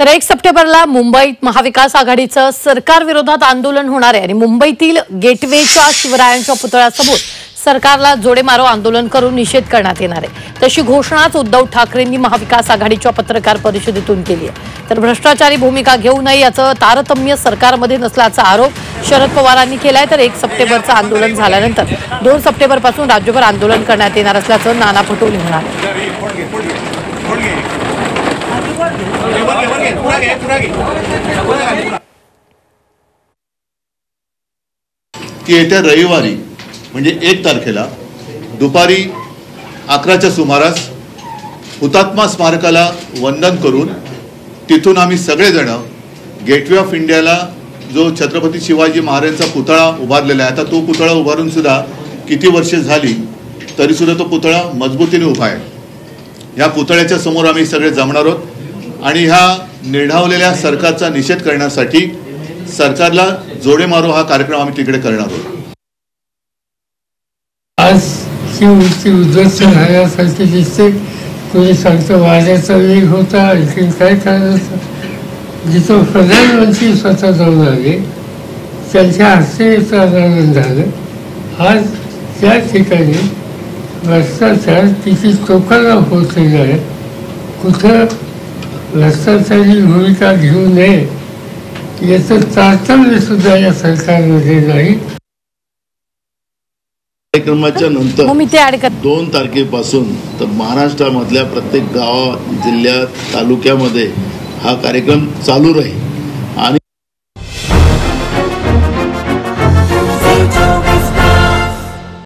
तर 1 सप्टेंबरला मुंबईत महाविकास आघाडीचं सरकार विरोधात आंदोलन होणार आहे आणि मुंबईतील गेटवेच्या शिवरायांच्या पुतळ्यासमोर सरकारला जोडे मारो आंदोलन करून निषेध करण्यात येणार आहे। तशी घोषणाच उद्धव ठाकरेंनी महाविकास आघाडीच्या पत्रकार परिषदेतून केली आहे। तर भ्रष्टाचारी भूमिका घेऊ नये याचं तारतम्य सरकारमध्ये नसल्याचा आरोप शरद पवारांनी केलाय। तर 1 सप्टेंबरचं आंदोलन झाल्यानंतर 2 सप्टेंबरपासून राज्यभर आंदोलन करण्यात येणार असल्याचं नाना पटोले म्हणाले। की येत्या रविवारी म्हणजे 1 तारखेला दुपारी 11च्या सुमारास हुतात्मा स्मारकाला वंदन करून तिथून आम्ही सगळेजण गेटवे ऑफ इंडियाला जो छत्रपती शिवाजी महाराजांचा पुतळा उभारलेला आहे, आता तो पुतळा उभारून सुद्धा किती वर्षे झाली तरी सुद्धा तो पुतळा मजबूतीने उभा आहे। या पुतळ्याच्या समोर आम्ही सगळे जमणार आहोत आणि ह्या निर्ढावलेल्या सरकारचा निषेध करण्यासाठी सरकारला जोडे मारो हा कार्यक्रम आम्ही तिकडे करणार आहोत। आज शिवची उद्ध्वस्त झाल्यासारखी दिसते। कोणी सांगतं वाऱ्याचा वेग होता, आणखी काय कारण होतं। जिथं प्रधानमंत्री स्वतः जाऊन आले त्यांच्या हस्ते आंदोलन झालं। आज त्या ठिकाणी भ्रष्टाचार किती टोकाला पोहोचलेला आहे। कुठं भ्रष्टाचारी भूमिका घेऊ नये याचं तारतम्य सुद्धा या सरकारमध्ये नाही। कार्यक्रमाच्या नंतर 2 तारखेपासून तर महाराष्ट्रामधल्या प्रत्येक गावा जिल्ह्यात तालुक्यामध्ये हा कार्यक्रम चालू राहील।